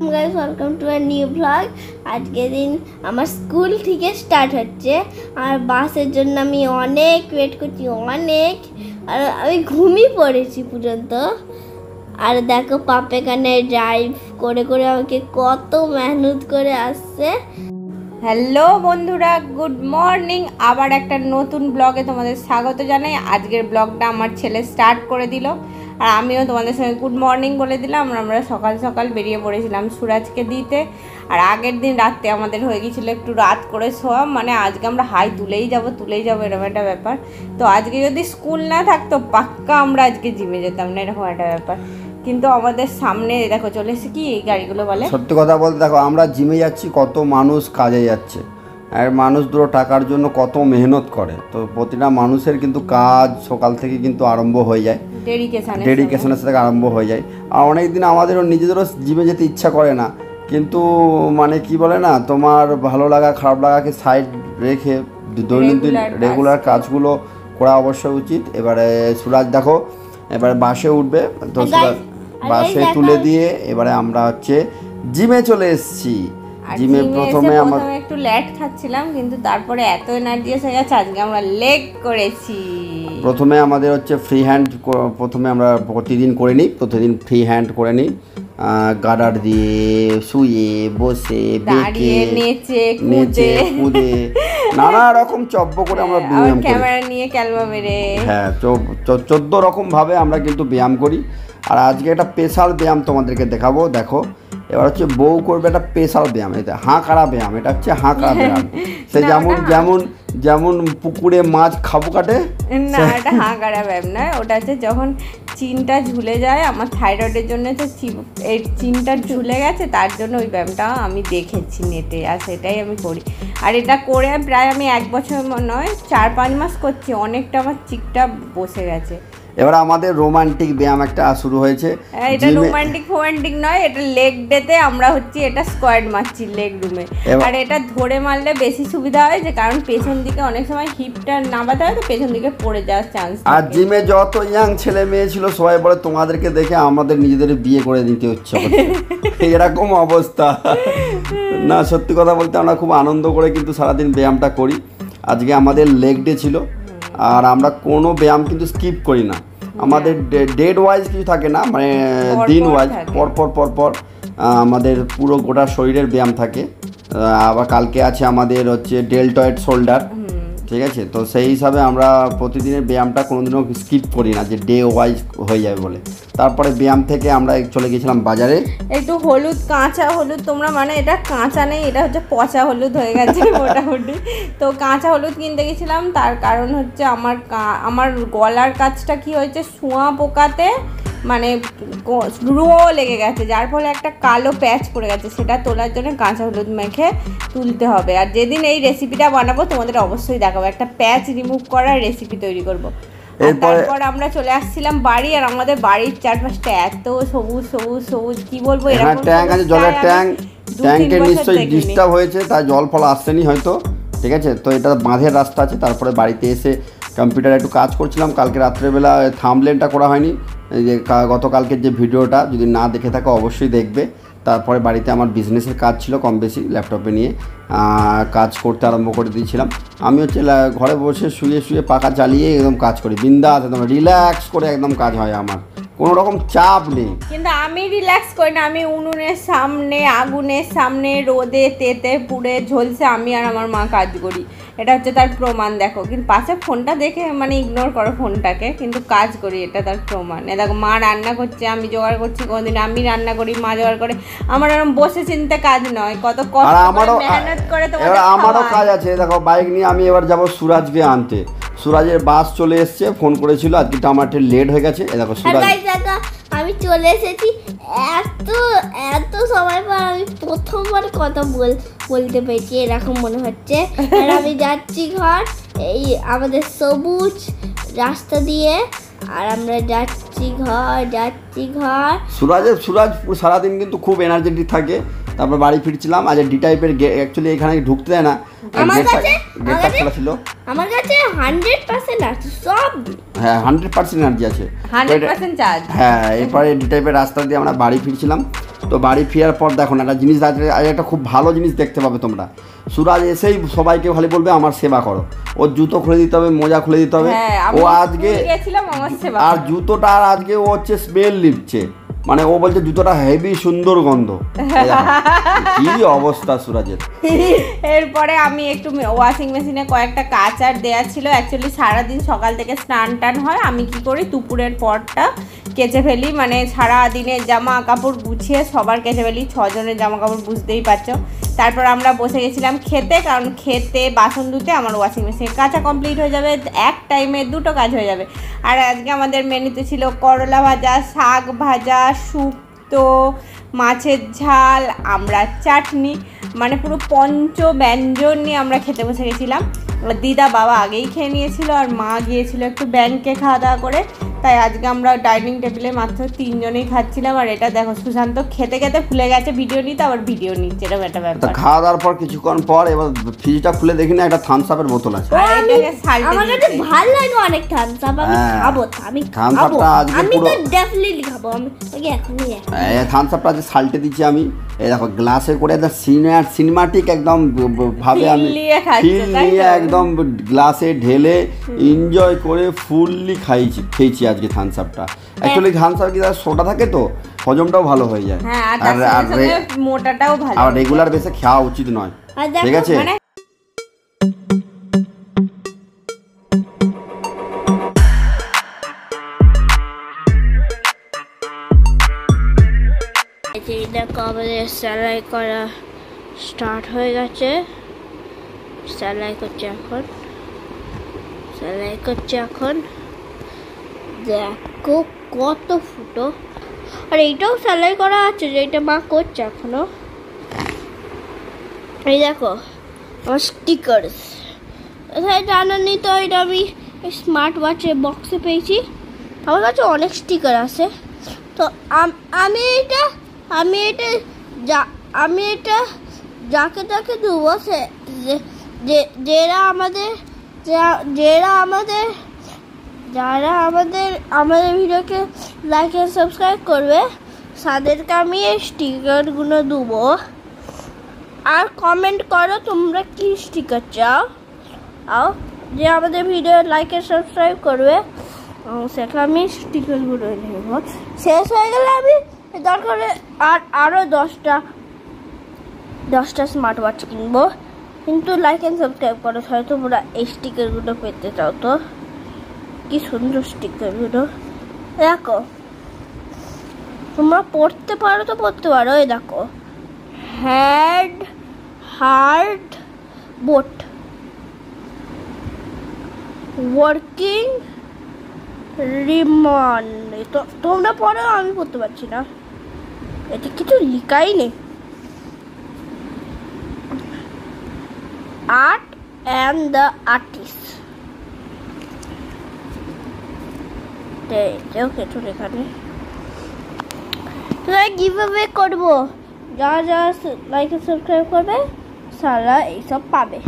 Guys welcome to a new blog. আজকে দিন আমার স্কুল থেকে স্টার্ট হচ্ছে আর বাসের জন্য আমি অনেক ওয়েট করছি আর আমি ঘুমিয়ে পড়েছি পর্যন্ত। আর দেখো পাপা এখানে ড্রাইভ করে করে আমাকে কত মেহনত করে আসছে। হ্যালো বন্ধুরা, গুড মর্নিং। আবার একটা নতুন ব্লগে তোমাদের স্বাগত জানাই। আজকের ব্লগটা আমার ছেলে স্টার্ট করে দিল আর আমিও তোমাদের সঙ্গে গুড মর্নিং বলে দিলাম। আমরা সকাল সকাল বেরিয়ে পড়েছিলাম সুরাজকে দিতে। আর আগের দিন রাত্রে আমাদের হয়ে গিয়েছিলো একটু রাত করে শোয়া, মানে আজকে আমরা হাই তুলেই যাবো এরকম একটা ব্যাপার। তো আজকে যদি স্কুল না থাকতো পাক্কা আমরা আজকে জিমে যেতাম না, এরকম একটা ব্যাপার। কিন্তু আমাদের সামনে দেখো চলে এসে কি এই গাড়িগুলো বলে। সত্যি কথা বলতে দেখো, আমরা জিমে যাচ্ছি, কত মানুষ কাজে যাচ্ছে আর মানুষ দুটো টাকার জন্য কত মেহনত করে। তো প্রতিটা মানুষের কিন্তু কাজ সকাল থেকে কিন্তু আরম্ভ হয়ে যায়, ডেডিকেশনের সাথে আরম্ভ হয়ে যায়। আর অনেক দিন আমাদেরও নিজেদেরও জিমে যেতে ইচ্ছা করে না, কিন্তু মানে কি বলে না, তোমার ভালো লাগা খারাপ লাগাকে সাইড রেখে দৈনন্দিন রেগুলার কাজগুলো করা অবশ্যই উচিত। এবারে সুরাজ দেখো এবারে বাসে উঠবে, তো সুরাজ বাসে তুলে দিয়ে এবারে আমরা হচ্ছে জিমে চলে এসেছি। জিমে প্রথমে আমরা একটু লেট খাচ্ছিলাম, কিন্তু তারপরে এত এনার্জি এসে গেছে, আজকে আমরা লেগ করেছি। প্রথমে আমাদের হচ্ছে ফ্রি হ্যান্ড, প্রথমে আমরা প্রতিদিন করে নিই, প্রতিদিন ফ্রি হ্যান্ড করে নিই, গার্ডার দিয়ে শুয়ে বসে বেঁকে নেচে কুদে নানা রকম চব্য করে আমরা ব্যায়াম করি, ক্যামেরা নিয়ে ক্যালমা মেরে। হ্যাঁ, 14 রকম ভাবে আমরা কিন্তু ব্যায়াম করি। আর আজকে একটা স্পেশাল ব্যায়াম তোমাদেরকে দেখাবো। দেখো এবার হচ্ছে বউ করবে একটা স্পেশাল ব্যায়াম, এটা হাঁকাড়া ব্যায়াম। এটা হচ্ছে হাঁকাড়া ব্যায়াম। সে যেমন পুকুরে মাছ খাবো কাটে না, এটা হাঁকাড়া ব্যায়াম নয়, ওটা হচ্ছে যখন চিনটা ঝুলে যায়। আমার থাইরয়েডের জন্য তো এই চিনটা ঝুলে গেছে, তার জন্য ওই ব্যায়ামটা আমি দেখেছি নেটে, আর সেটাই আমি করি। আর এটা করে প্রায় আমি 1 বছর নয় 4-5 মাস করছি, অনেকটা আমার চিকটা বসে গেছে। এবার আমাদের রোমান্টিক ব্যায়াম একটা শুরু হয়েছে। এটা রোমান্টিক নয়, এটা লেগ ডেতে আমরা হচ্ছে এটা স্কোয়াড মারছি লেগ রুমে। আর এটা ধরে মারলে বেশি সুবিধা হয়, যে কারণ পেছন দিকে অনেক সময় হিপটা নামাতে হয়, তো পেছন দিকে পড়ে যাওয়ার চান্স। আর জিমে যত ইয়াং ছেলে মেয়ে ছিল সবাই বলে তোমাদেরকে দেখে আমাদের নিজেদের বিয়ে করে দিতে হচ্ছে, এরকম অবস্থা। না, সত্যি কথা বলতে আমরা খুব আনন্দ করে কিন্তু সারাদিন ব্যায়ামটা করি। আজকে আমাদের লেগ ডে ছিল, আর আমরা কোনো ব্যায়াম কিন্তু স্কিপ করি না। আমাদের ডেড ওয়াইজ কিছু থাকে না, মানে দিন ওয়াইজ পর আমাদের পুরো গোটা শরীরের ব্যায়াম থাকে। আবার কালকে আছে আমাদের হচ্ছে ডেল্টয়েড শোল্ডার, ঠিক আছে? তো সেই হিসাবে আমরা প্রতিদিনের ব্যায়ামটা কোনোদিনও স্কিপ করি না, যে ডে ওয়াইজ হয়ে যাবে বলে। তারপরে ব্যায়াম থেকে আমরা চলে গেছিলাম বাজারে, একটু হলুদ, কাঁচা হলুদ, তোমরা মানে এটা কাঁচা নেই, এটা হচ্ছে পচা হলুদ হয়ে গেছে মোটামুটি। তো কাঁচা হলুদ কিনতে গেছিলাম, তার কারণ হচ্ছে আমার গলার কাছটা কি হয়েছে, শুঁয়া পোকাতে মানে রুঁয়ো লেগে গেছে, যার ফলে একটা কালো প্যাচ পড়ে গেছে। সেটা তোলার জন্য কাঁচা হলুদ মেখে তুলতে হবে। আর যেদিন এই রেসিপিটা বানাবো তোমাদের অবশ্যই দেখাবো, একটা প্যাচ রিমুভ করার রেসিপি তৈরি করবো। তারপর আমরা চলে আসছিলাম বাড়ি, আর আমাদের বাড়ির চারপাশটা এত সবুজ সবুজ সবুজ, কি বলবো, এরকম ট্যাঙ্ক আছে, জলের ট্যাঙ্কে নিশ্চয়ই ডিস্টার্ব হয়েছে, তাই জল ফল আসছেনি হয়তো, ঠিক আছে? তো এটা বাঁধের রাস্তা আছে। তারপরে বাড়িতে এসে কম্পিউটারে একটু কাজ করছিলাম। কালকে রাত্রেবেলা থাম্বনেলটা করা হয়নি, যে গতকালকের যে ভিডিওটা যদি না দেখে থাকো অবশ্যই দেখবে। তারপরে বাড়িতে আমার বিজনেসের কাজ ছিল কম বেশি, ল্যাপটপে নিয়ে কাজ করতে আরম্ভ করে দিয়েছিলাম। আমি হচ্ছে ঘরে বসে শুয়ে পাখা চালিয়ে একদম কাজ করি, বিন্দাস একদম রিল্যাক্স করে একদম কাজ হয়, আমার কোনো রকম চাপ নেই। কিন্তু আমি রিল্যাক্স করি না, আমি উনুনের সামনে, আগুনের সামনে, রোদে তেতে পুড়ে ঝলসে আমি আর আমার মা কাজ করি। এটা হচ্ছে তার প্রমাণ। দেখো, কিন্তু পাশে ফোনটা দেখে মানে ইগনোর করো ফোনটাকে, কিন্তু কাজ করি, এটা তার প্রমাণ। দেখো মা রান্না করছে, আমি জোগাড় করছি, কোনোদিন আমি রান্না করি, মা জোগাড় করে। আমার এরকম বসে চিনতে কাজ নয়, কত কষ্ট মেহনত করে। আমারও কাজ আছে। দেখো বাইক নিয়ে আমি এবার যাবো সুরাজকে আনতে। সুরাজের বাস চলে এসছে, ফোন করেছিল, আজকে আমার লেট হয়ে গেছে। দেখো সুরাজ, আমি চলে এসেছি এত সময় পর আমি প্রথমবার কথা বলতে পেরেছি, এরকম মনে হচ্ছে। আর আমি যাচ্ছি ঘর, এই আমাদের সবুজ রাস্তা দিয়ে, আর আমরা যাচ্ছি ঘর। সুরাজ সারাদিন কিন্তু খুব এনার্জেটিক থাকে, তারপর বাড়ি ফিরছিলাম। আজ ডি টাইপের অ্যাকচুয়ালি এখানে ঢুকতে দেয় না, গেটটা খোলা ছিল। আমার কাছে 100% আছে সব। হ্যাঁ 100% এনার্জি আছে, 100% চার্জ। হ্যাঁ এরপরে ডি টাইপের রাস্তা দিয়ে আমরা বাড়ি ফিরছিলাম। তো বাড়ি ফেরার পর দেখো না একটা জিনিস, আজ একটা খুব ভালো জিনিস দেখতে পাবে তোমরা। সুরাজ এসেই সবাইকে খালি বলবে আমার সেবা করো, ওর জুতো খুলে দিতে হবে, মোজা খুলে দিতে হবে। ও আজকে আর জুতোটা আর আজকে ও হচ্ছে স্মেল নিচ্ছে, মানে ও বলছে জুতোটা হেভি সুন্দর গন্ধ। কি অবস্থা সুরাজের। এরপরে আমি একটু ওয়াশিং মেশিনে কয়েকটা কাচার দেওয়া ছিল। অ্যাকচুয়ালি সারাদিন সকাল থেকে স্নান টান হয়, আমি কি করি দুপুরের পরটা কেচে ফেলি, মানে সারাদিনের জামা কাপড় গুছিয়ে সবার কেচে ফেলি, 6 জনের জামা কাপড় বুঝতেই পারছো। তারপর আমরা বসে গেছিলাম খেতে, কারণ খেতে বাসন ধুতে আমার ওয়াশিং মেশিনে কাঁচা কমপ্লিট হয়ে যাবে, এক টাইমে 2টো কাজ হয়ে যাবে। আর আজকে আমাদের মেনুতে ছিল করলা ভাজা, শাক ভাজা, শুক্তো, মাছের ঝাল, আমরা চাটনি, মানে পুরো পঞ্চব্যঞ্জন নিয়ে আমরা খেতে বসে গেছিলাম। দিদা বাবা আগেই খেয়ে নিয়েছিল আর মা গিয়েছিল একটু ব্যাংকে খাওয়া দাওয়া করে, তাই আজকে আমরা ডাইনিং টেবিলে মাত্র 3 জনেই খাচ্ছিলাম। আর এটা দেখো সুশান্ত খেতে খেতে ভুলে গেছে ভিডিও নিতে, আবার ভিডিও নিচ্ছে, এরকম একটা ব্যাপার। খাওয়া দাওয়ার পর কিছুক্ষণ পর এবার ফ্রিজটা খুলে দেখি না একটা থামস আপের বোতল আছে। আমার কাছে ভালো লাগে অনেক থামস আপ, আমি খাবো, আমি খাবো, আমি তো ডেফিনেটলি খাবো, আমি এখনই থামস আপটা আজ সাল্টে দিচ্ছি আমি। এই দেখো গ্লাসে করে একদম সিনেমাটিক একদম ভাবে আমি ফিল নিয়ে একদম গ্লাসে ঢেলে এনজয় করে ফুললি খেয়েছি আজকে থামস আপটা। অ্যাকচুয়ালি থামস আপ কি সোডা থাকে তো হজমটাও ভালো হয়ে যায়, আর মোটাটাও ভালো, আর রেগুলার বেসে খাওয়া উচিত নয়, ঠিক আছে। দেখো আমাদের সেলাই করা স্টার্ট হয়ে গেছে, সেলাই করছে এখন দেখো কত ফুটো। আর এইটাও সেলাই করা আছে, যেটা মা করছে এখনো। এই দেখো আমার স্টিকার্স, জানানি তো এটা আমি স্মার্ট ওয়াচের বক্সে পেয়েছি। আমার কাছে অনেক স্টিকার আছে, তো আমি এটা যাকে যাকে দেবো, যারা আমাদের ভিডিওকে লাইক এন্ড সাবস্ক্রাইব করবে, তাদেরকে আমি এই স্টিকারগুলো দেবো। আর কমেন্ট করো তোমরা কি স্টিকার চাও, যে আমাদের ভিডিও লাইক এন্ড সাবস্ক্রাইব করবে, সেটা আমি স্টিকারগুলো নেব। শেষ হয়ে গেলে আমি দরকার আরও 10টা স্মার্ট ওয়াচ কিনবো। কিন্তু লাইক অ্যান্ড সাবস্ক্রাইব করো, হয়তো তোমরা এই স্টিকারগুলো পেতে চাও। তো কি সুন্দর স্টিকারগুলো দেখো, তোমরা পড়তে পারো তো পড়তে পারো। এই দেখো হার্ড বোট ওয়ার্কিং রিমন, তো তোমরা পড়ো, আমি পড়তে পারছি না, এটা কিছু লিখাই নেই। আর্ট অ্যান্ড দ্য আর্টিস্ট, এটাও কিছু লেখা নেই। গিভ অ্যাওয়ে করবো, যারা লাইক সাবস্ক্রাইব করবে তারা এইসব পাবে।